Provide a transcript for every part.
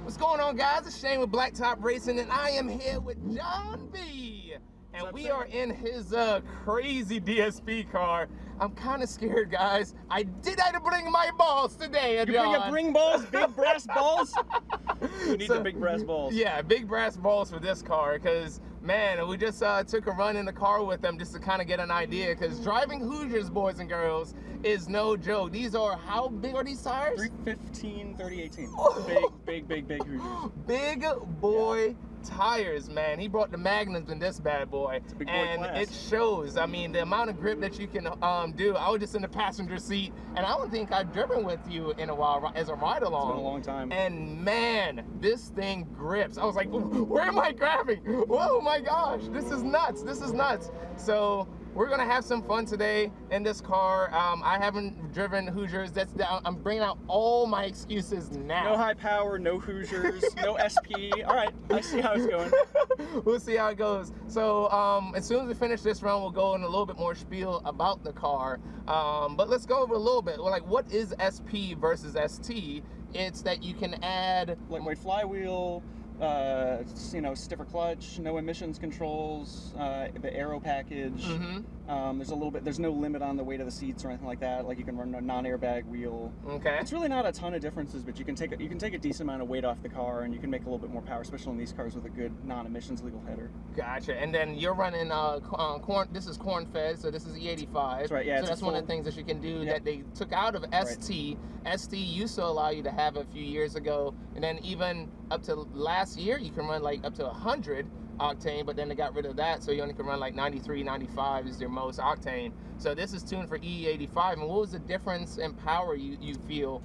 What's going on, guys? It's Shane with Blacktop Racing, and I am here with John B. And we are in his crazy DSP car. I'm kind of scared, guys. I did have to bring my balls today, John. You bring balls, big brass balls? You need the big brass balls. Yeah, big brass balls for this car, because, man, we just took a run in the car with them just to kind of get an idea, because driving Hoosiers, boys and girls, is no joke. These are, how big are these tires? 315, 3018. Big Hoosiers. Big boy tires, man. He brought the magnums in this bad boy, It's a big boy and class. it shows. I mean, the amount of grip that you can do. I was just in the passenger seat, and I don't think I've driven with you in a while as a ride along. It's been a long time. And man, this thing grips. I was like, where am I grabbing? Whoa, my gosh, this is nuts. This is nuts. So we're gonna have some fun today in this car. I haven't driven Hoosiers. I'm bringing out all my excuses now. No high power, no Hoosiers, no SP. All right, I see how it's going. We'll see how it goes. So as soon as we finish this run, we'll go in a little bit more spiel about the car. But let's go over a little bit. Like, what is SP versus ST? It's that you can add Lightweight flywheel, stiffer clutch, no emissions controls, the aero package. There's no limit on the weight of the seats or anything like that. Like, you can run a non-airbag wheel. Okay. It's really not a ton of differences, but you can take a decent amount of weight off the car, and you can make a little bit more power, especially in these cars with a good non-emissions legal header. Gotcha. And then you're running corn. This is corn fed, so this is E35. That's right. Yeah. So that's one of the things that you can do that they took out of ST. Right. ST used to allow you to have a few years ago, and then even up to last year, you can run like up to 100 octane, but then they got rid of that, so you only can run like 93, 95 is their most octane. So this is tuned for E85. And what was the difference in power you feel?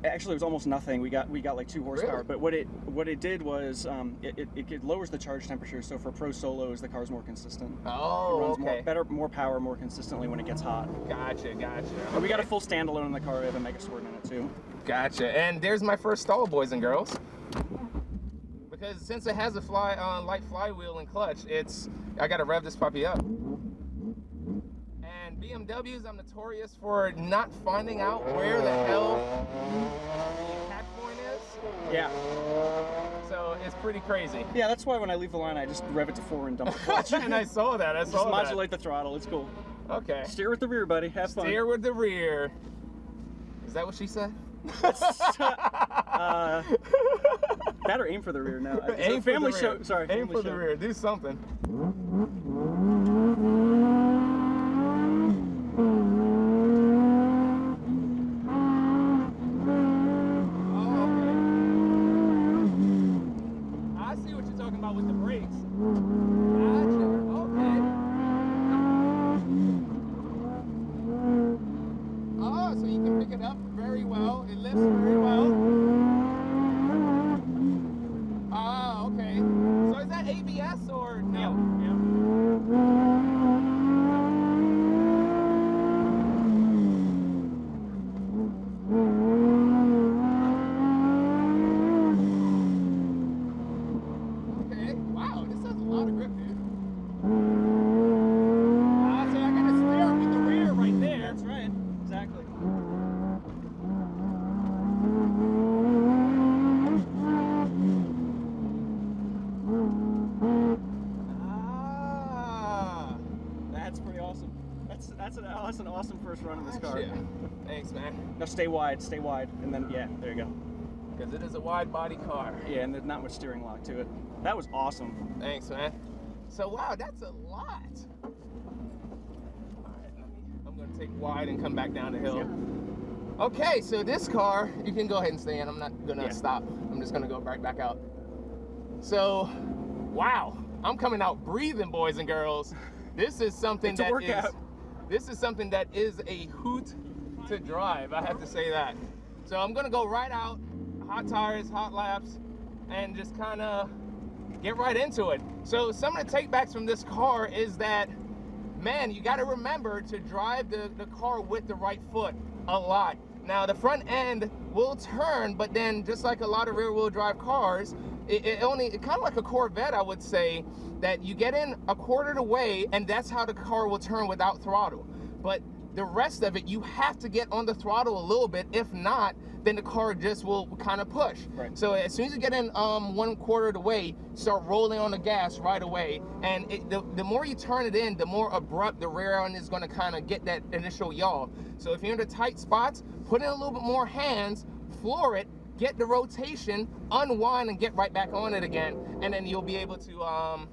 Actually, it was almost nothing. We got like 2 horsepower. Really? But what it did was it lowers the charge temperature. So for pro solos, the car's more consistent. Oh, it runs more power more consistently when it gets hot. Gotcha. And we got a full standalone in the car. We have a megasquirt in it too. Gotcha. And there's my first stall, boys and girls. Because since it has a light flywheel and clutch, I gotta rev this puppy up. And BMWs, I'm notorious for not finding out where the hell the catch point is. Yeah. So it's pretty crazy. Yeah, that's why when I leave the line, I just rev it to 4 and dump the clutch. And I saw that. Just modulate the throttle. It's cool. Okay. Steer with the rear, buddy. Have fun. Steer with the rear. Is that what she said? Better aim for the rear now. Aim for the rear. Show. Sorry. Aim for the rear. Do something. Oh, okay. I see what you're talking about with the brakes. Gotcha. Okay. Oh, so you can pick it up very well. It lifts very well. Ah, okay. So is that ABS or no? Yeah. Okay. Wow, this has a lot of grip, dude. So I gotta steer with the rear right there. That's right. Exactly. That's pretty awesome. That's an awesome first run of this car. Gotcha. Thanks, man. Now stay wide, and then yeah, there you go. Because it is a wide body car. Yeah, and there's not much steering lock to it. That was awesome. Thanks, man. So wow, that's a lot. All right, I'm gonna take wide and come back down the hill. Yeah. Okay, so this car, you can go ahead and stay in. I'm not gonna stop. I'm just gonna go right back out. So, wow, I'm coming out breathing, boys and girls. This is something this is something that is a hoot to drive. I have to say that. So I'm gonna go right out, hot tires, hot laps, and just kind of get right into it. So some of the takebacks from this car is that, man, you got to remember to drive the car with the right foot a lot. Now the front end will turn, but then just like a lot of rear wheel drive cars, it kind of like a Corvette, I would say, that you get in a quarter of the way and that's how the car will turn without throttle. But the rest of it, you have to get on the throttle a little bit. If not, then the car just will kind of push. Right. So as soon as you get in 1/4 of the way, start rolling on the gas right away. And the more you turn it in, the more abrupt the rear end is going to kind of get that initial yaw. So if you're in the tight spots, put in a little bit more hands, floor it, get the rotation, unwind, and get right back on it again, and then you'll be able to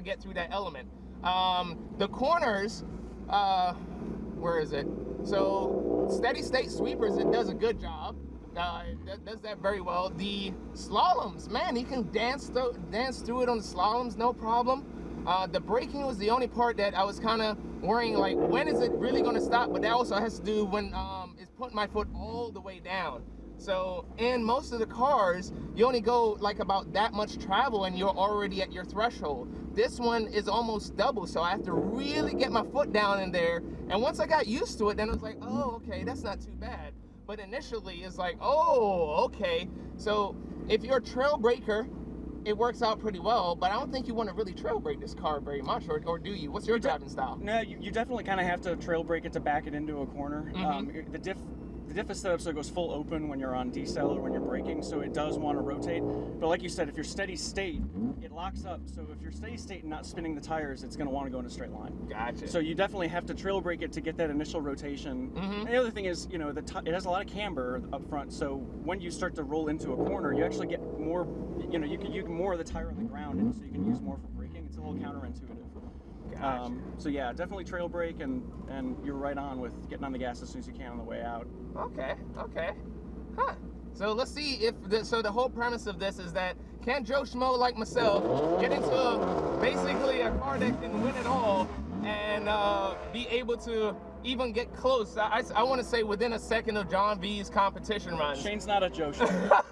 get through that element. The corners, where is it? So steady state sweepers, it does a good job. It does that very well. The slaloms, man, you can dance through it on the slaloms, no problem. The braking was the only part that I was kind of worrying, like, when is it really going to stop? But that also has to do when it's putting my foot all the way down. So in most of the cars, you only go like about that much travel and you're already at your threshold. This one is almost double, so I have to really get my foot down in there. And once I got used to it, then I was like, oh, okay, that's not too bad. But initially, it's like, oh, okay. So if you're a trail breaker, it works out pretty well, but I don't think you want to really trail brake this car very much, or do you? What's your driving style? No, you definitely kind of have to trail brake it to back it into a corner. The diff is set up so it goes full open when you're on decel or when you're braking, so it does want to rotate. But like you said, if you're steady state, it locks up. So if you're steady state and not spinning the tires, it's going to want to go in a straight line. Gotcha. So you definitely have to trail brake it to get that initial rotation. And the other thing is, you know, it has a lot of camber up front, so when you start to roll into a corner, you actually get more, you know, you can more of the tire on the ground, and so you can use more for braking. It's a little counterintuitive. Gotcha. So yeah, definitely trail brake, and you're right on with getting on the gas as soon as you can on the way out. Okay. Huh. So let's see if so the whole premise of this is that can Joe Schmo like myself get into basically a car that can win it all and be able to even get close? I want to say within a second of John V's competition runs. Shane's not a Joe Schmo.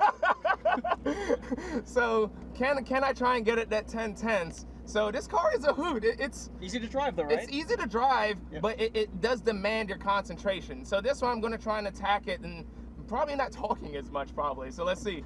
So can I try and get it that 10/10s? So this car is a hoot. It's easy to drive though, right? It's easy to drive, yeah. But it does demand your concentration. So this one I'm going to try and attack it, and probably not talking as much probably. So let's see.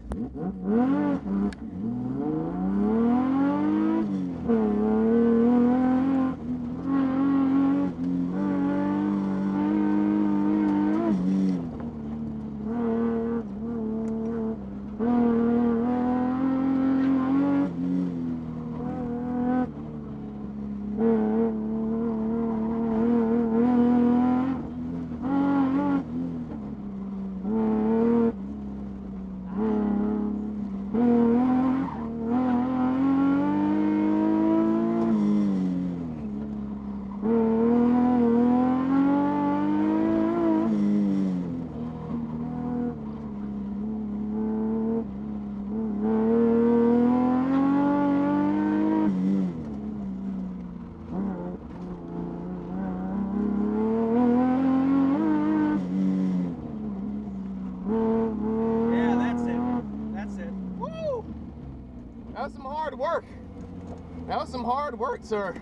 That was some hard work, sir.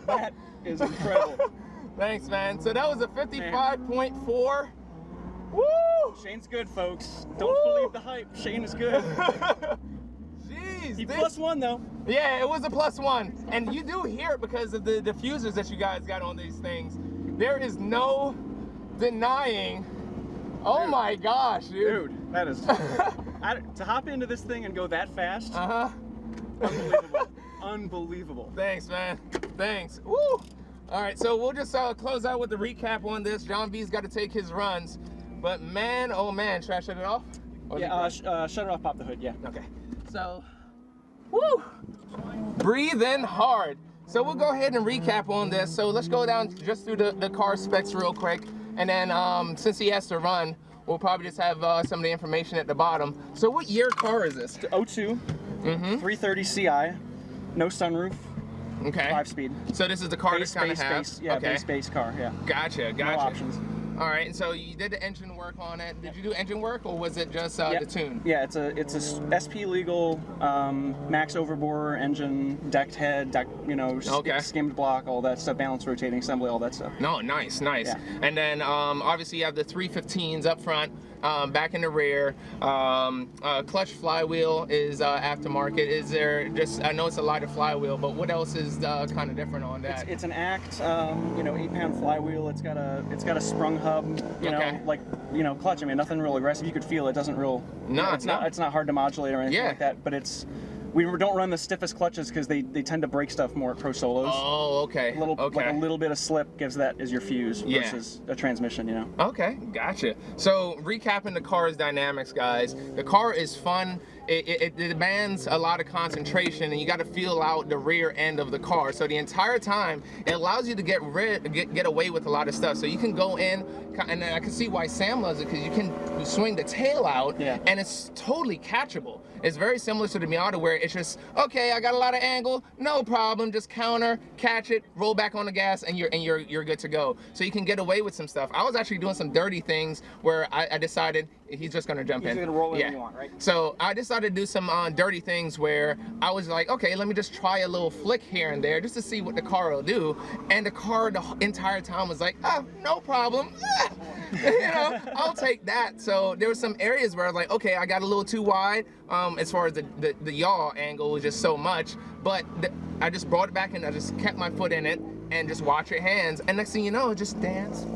That is incredible. Thanks, man. So that was a 55.4. Woo! Shane's good, folks. Don't believe the hype. Shane is good. Jeez. He +1 though. Yeah, it was a +1. And you do hear it because of the diffusers that you guys got on these things. There is no denying. Oh my gosh, dude. Dude, that is to hop into this thing and go that fast. Unbelievable. Unbelievable. Thanks, man. Thanks. Woo! All right, so we'll just close out with the recap on this. John V's got to take his runs. But man, oh man, should I shut it off? Yeah, shut it off, pop the hood, yeah. Okay. So, woo! Breathe in hard. So we'll go ahead and recap on this. So let's go down just through the car specs real quick. And then since he has to run, we'll probably just have some of the information at the bottom. So what year car is this? 02, 330 CI, no sunroof, okay, 5-speed. So this is the car that's kind of has? Yeah, okay. base car, yeah. Gotcha. No options. All right, and so you did the engine work on it. Did you do engine work, or was it just the tune? Yeah, it's a SP legal max overbore engine, decked head, skimmed block, all that stuff, balance rotating assembly, all that stuff. No, nice. Yeah. And then obviously you have the 315s up front, back in the rear. Clutch flywheel is aftermarket. Is there just, I know it's a lighter flywheel, but what else is kind of different on that? It's an ACT, 8-pound flywheel. It's got a sprung hub hub, you know, like, you know, clutch. I mean, nothing real aggressive. You could feel it doesn't real. No, it's not hard to modulate or anything like that. But it's, we don't run the stiffest clutches because they tend to break stuff more at pro solos. Oh, okay. Like a little bit of slip gives that as your fuse versus a transmission, you know. Okay, gotcha. So recapping the car's dynamics, guys. The car is fun. It demands a lot of concentration, and you got to feel out the rear end of the car. So the entire time, it allows you to get away with a lot of stuff. So you can go in, and I can see why Sam loves it, because you can swing the tail out, and it's totally catchable. It's very similar to the Miata, where it's just, okay, I got a lot of angle, no problem, just counter, catch it, roll back on the gas, and you're good to go. So you can get away with some stuff. I was actually doing some dirty things where I decided he's just gonna jump in. He's gonna roll in when you want, right? So I decided to do some dirty things where I was like, okay, let me just try a little flick here and there just to see what the car will do. And the car the entire time was like, oh, no problem. You know, I'll take that. So there were some areas where I was like, okay, I got a little too wide as far as the yaw angle was just so much, but I just brought it back and I just kept my foot in it and just watch your hands, and next thing you know, just dance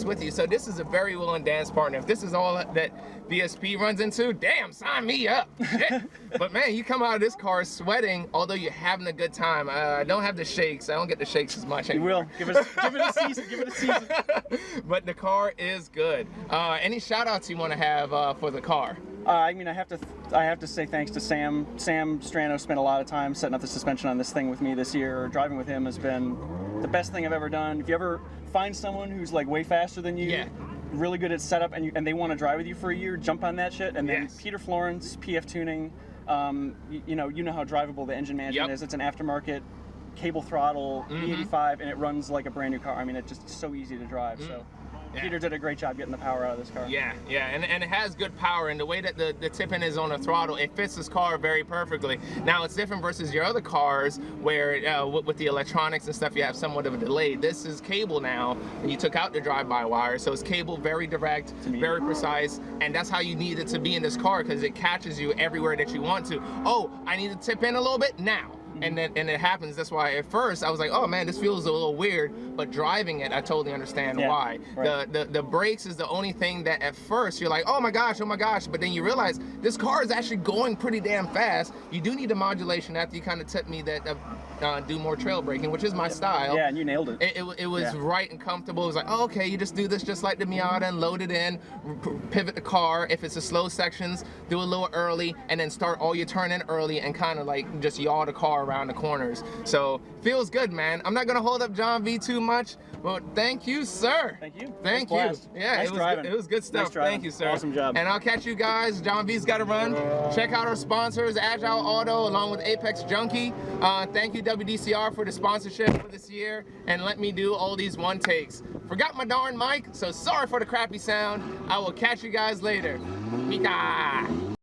with you. So this is a very willing dance partner. If this is all that DSP runs into, damn, sign me up. But man, you come out of this car sweating, although you're having a good time. I don't have the shakes. I don't get the shakes as much anymore. You will. Give it a season. Give it a season. But the car is good. Any shout outs you want to have for the car? I mean, I have to say thanks to Sam. Sam Strano spent a lot of time setting up the suspension on this thing with me this year. Driving with him has been the best thing I've ever done. If you ever find someone who's like way faster than you, really good at setup, and they want to drive with you for a year, jump on that shit. And then Peter Florance, PFTuning, you know how drivable the engine management is. It's an aftermarket cable throttle E85, and it runs like a brand new car. I mean, it's just so easy to drive. So Peter did a great job getting the power out of this car. Yeah, and it has good power, and the way that the tip-in is on the throttle, it fits this car very perfectly. Now, it's different versus your other cars where with the electronics and stuff, you have somewhat of a delay. This is cable now, and you took out the drive-by-wire, so it's cable, very direct, very precise, and that's how you need it to be in this car, because it catches you everywhere that you want to. Oh, I need to tip in a little bit now. And it happens. That's why at first I was like, oh man, this feels a little weird, but driving it, I totally understand why. Right. The brakes is the only thing that at first you're like, oh my gosh, but then you realize this car is actually going pretty damn fast. You do need the modulation after you kind of taught me that do more trail braking, which is my style. Yeah, and you nailed it. It was right and comfortable. It was like, oh, okay, you just do this just like the Miata and load it in, pivot the car. If it's a slow sections, do a little early, and then start all your turn in early and kind of like just yaw the car around the corners. So feels good, man. I'm not gonna hold up John V too much, but thank you, sir. Thank you. Thank you. Yeah, nice it was good stuff. Nice thank you, sir. Awesome job. And I'll catch you guys. John V's got to run. Check out our sponsors, Agile Auto, along with Apex Junkie. Thank you, WDCR, for the sponsorship for this year, and let me do all these one takes. Forgot my darn mic, so sorry for the crappy sound. I will catch you guys later. Mika.